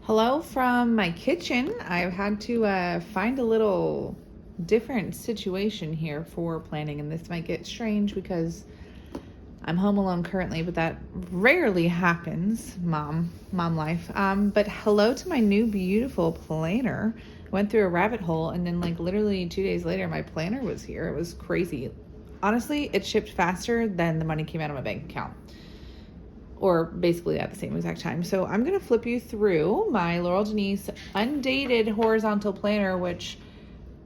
Hello from my kitchen. I've had to find a little different situation here for planning, and this might get strange because I'm home alone currently, but that rarely happens, mom life. But hello to my new beautiful planner. Went through a rabbit hole, and then like literally 2 days later, my planner was here. It was crazy. Honestly, it shipped faster than the money came out of my bank account, or basically at the same exact time. So I'm going to flip you through my Laurel Denise undated horizontal planner, which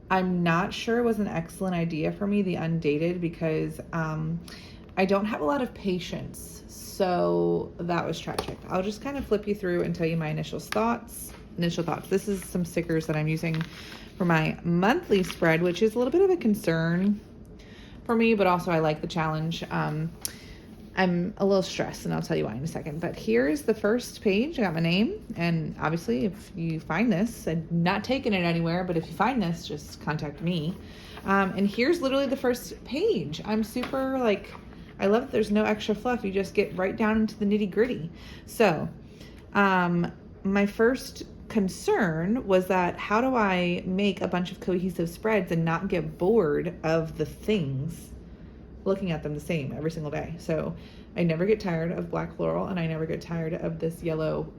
I'm not sure was an excellent idea for me, the undated, because I don't have a lot of patience. So that was tragic. I'll just kind of flip you through and tell you my initial thoughts. This is some stickers that I'm using for my monthly spread, which is a little bit of a concern for me, but also I like the challenge. I'm a little stressed, and I'll tell you why in a second. But here's the first page. I got my name, and obviously if you find this, I'm not taking it anywhere, but if you find this, just contact me. And here's literally the first page. I'm super I love that there's no extra fluff. You just get right down into the nitty gritty. So my first concern was that how do I make a bunch of cohesive spreads and not get bored of the things looking at them the same every single day. So I never get tired of black floral, and I never get tired of this yellow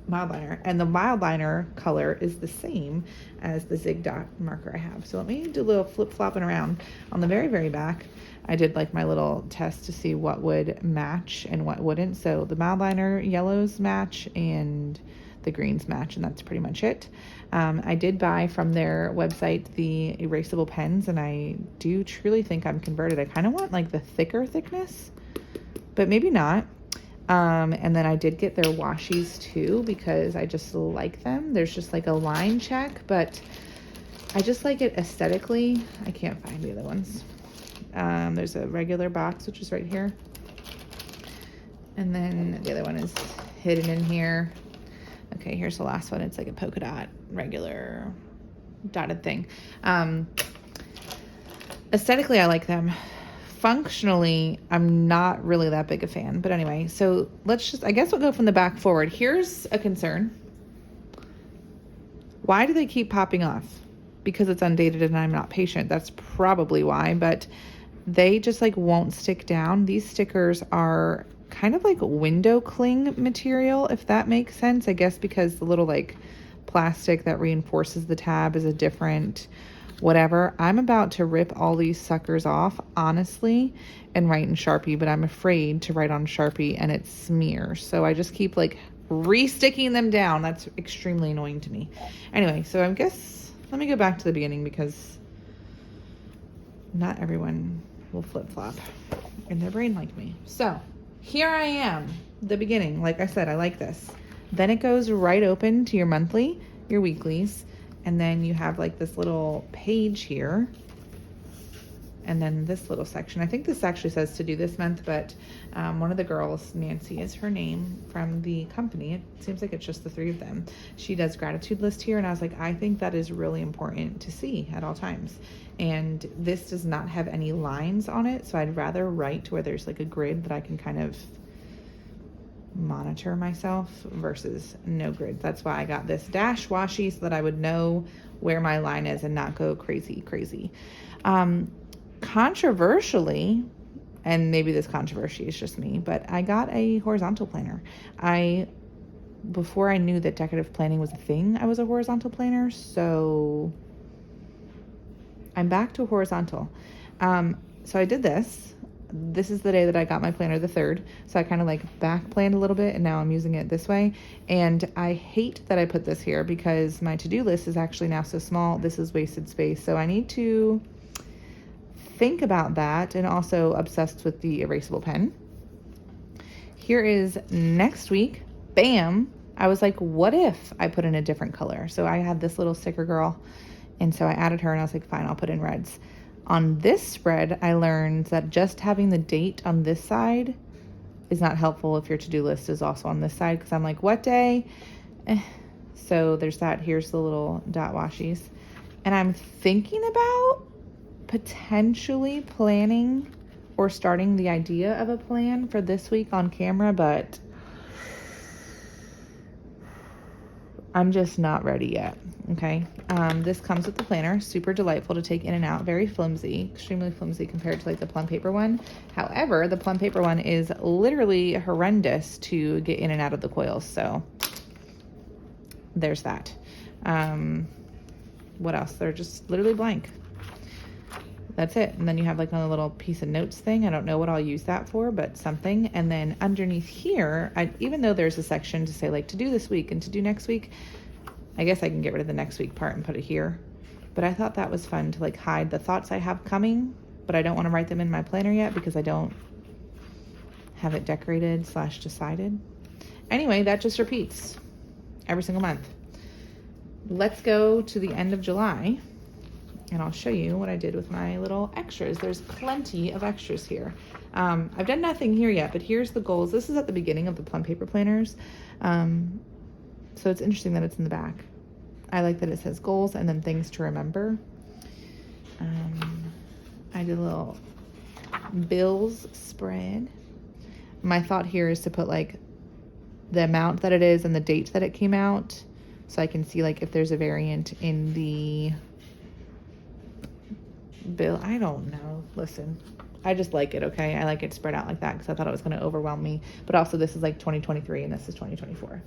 mild liner, and the mild liner color is the same as the zig dot marker I have. So let me do a little flip flopping around. On the very back, I did like my little test to see what would match and what wouldn't. So the mild liner yellows match and the greens match, and that's pretty much it. I did buy from their website the erasable pens, and I do truly think I'm converted. I kind of want like the thicker thickness, but maybe not. And then I did get their washies too, because I just like them. There's just like a line check, but I just like it aesthetically. I can't find the other ones. There's a regular box, which is right here. And then the other one is hidden in here. Okay, here's the last one. It's like a polka dot, regular dotted thing. Aesthetically, I like them. Functionally, I'm not really that big a fan. But anyway, so I guess we'll go from the back forward. Here's a concern. Why do they keep popping off? Because it's undated and I'm not patient. That's probably why, but they just like won't stick down. These stickers are kind of like window cling material, if that makes sense. I guess because the little like plastic that reinforces the tab is a different whatever. I'm about to rip all these suckers off, honestly, and write in Sharpie, but I'm afraid to write on Sharpie and it smears. So I just keep like re-sticking them down. That's extremely annoying to me. Anyway, so I guess let me go back to the beginning, because not everyone will flip-flop in their brain like me. So here I am, the beginning. Like I said, I like this. Then it goes right open to your monthly, your weeklies, and then you have like this little page here, and then this little section. I think this actually says to do this month, but one of the girls, Nancy is her name, from the company, it seems like it's just the three of them, she does gratitude list here, and I was like, I think that is really important to see at all times. And this does not have any lines on it, so I'd rather write to where there's like a grid that I can kind of monitor myself versus no grid. That's why I got this dash washi, so that I would know where my line is and not go crazy. Controversially, and maybe this controversy is just me, but I got a horizontal planner. Before I knew that decorative planning was a thing, I was a horizontal planner, so I'm back to horizontal. So I did this. This is the day that I got my planner, the 3rd. So I kind of like back planned a little bit, and now I'm using it this way. And I hate that I put this here, because my to-do list is actually now so small. This is wasted space. So I need to think about that, and also obsessed with the erasable pen. Here is next week. Bam. I was like, what if I put in a different color? So I had this little sticker girl, and so I added her, and I was like, fine, I'll put in reds. On this spread, I learned that just having the date on this side is not helpful if your to-do list is also on this side, because I'm like, what day? So there's that. Here's the little dot washies. And I'm thinking about potentially planning or starting the idea of a plan for this week on camera, but I'm just not ready yet. Okay. This comes with the planner, super delightful to take in and out, very flimsy, extremely flimsy compared to like the plum paper one. However, the plum paper one is literally horrendous to get in and out of the coils. So there's that. What else? They're just literally blank. That's it. And then you have like a little piece of notes thing. I don't know what I'll use that for, but something. And then underneath here, even though there's a section to say like to do this week and to do next week, I guess I can get rid of the next week part and put it here. But I thought that was fun to like hide the thoughts I have coming, but I don't want to write them in my planner yet because I don't have it decorated / decided. Anyway, that just repeats every single month. Let's go to the end of July. And I'll show you what I did with my little extras. There's plenty of extras here. I've done nothing here yet, but here's the goals. This is at the beginning of the plum paper planners. So it's interesting that it's in the back. I like that it says goals and then things to remember. I did a little bills spread. My thought here is to put like the amount that it is and the date that it came out, so I can see like if there's a variant in the bill. I don't know. Listen, I just like it. Okay. I like it spread out like that because I thought it was going to overwhelm me. But also this is like 2023 and this is 2024.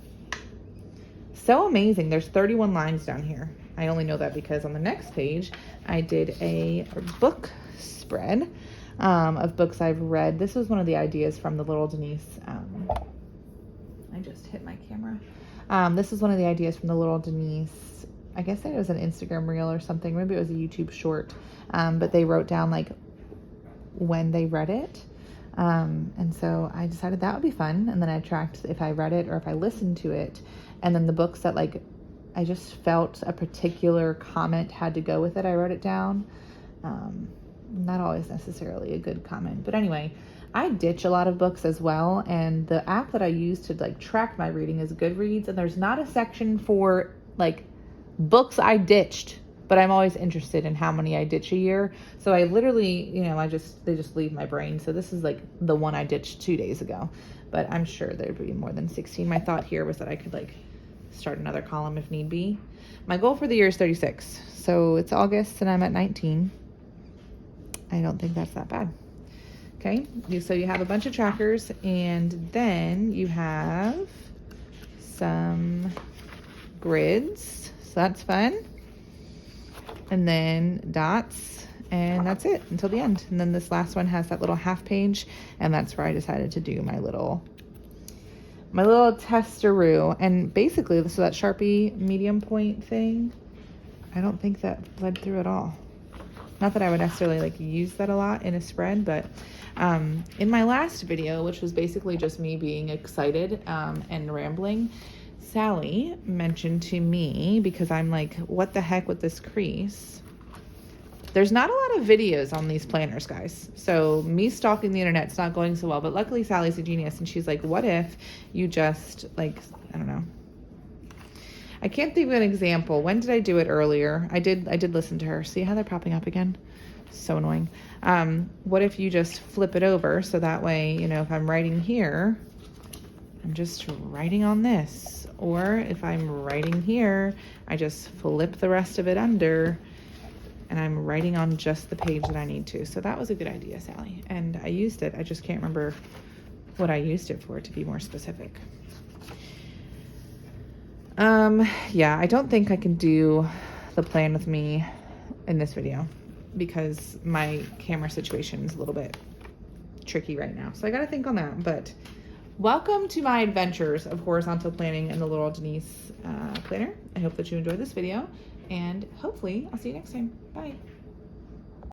So amazing. There's 31 lines down here. I only know that because on the next page, I did a book spread of books I've read. This was one of the ideas from the little Denise. I just hit my camera. This is one of the ideas from the little Denise. I guess it was an Instagram reel or something. Maybe it was a YouTube short. But they wrote down like when they read it. And so I decided that would be fun. And then I tracked if I read it or if I listened to it. And then the books that like, I just felt a particular comment had to go with it. I wrote it down. Not always necessarily a good comment, but anyway, I ditch a lot of books as well. And the app that I use to like track my reading is Goodreads. And there's not a section for like books I ditched, but I'm always interested in how many I ditch a year. So I literally, you know, they just leave my brain. So this is like the one I ditched 2 days ago, but I'm sure there'd be more than 16. My thought here was that I could like start another column if need be. My goal for the year is 36. So it's August and I'm at 19. I don't think that's that bad. Okay. So you have a bunch of trackers and then you have some grids. So that's fun. And then dots, and that's it until the end. And then this last one has that little half page, and that's where I decided to do my little testaroo. And basically, this is that Sharpie medium point thing. I don't think that bled through at all. Not that I would necessarily like use that a lot in a spread, but in my last video, which was basically just me being excited and rambling, Sally mentioned to me, because I'm like, what the heck with this crease? There's not a lot of videos on these planners, guys. So me stalking the internet's not going so well, but luckily Sally's a genius and she's like, what if you just like, I don't know. I can't think of an example. When did I do it earlier? I did listen to her. See how they're popping up again? So annoying. What if you just flip it over so that way, you know, if I'm writing here, I'm just writing on this. Or if I'm writing here, I just flip the rest of it under and I'm writing on just the page that I need to. So that was a good idea, Sally. And I used it. I just can't remember what I used it for, to be more specific. Yeah, I don't think I can do the plan with me in this video because my camera situation is a little bit tricky right now. So I got to think on that, but welcome to my adventures of horizontal planning in the little Denise planner. I hope that you enjoyed this video and hopefully I'll see you next time. Bye.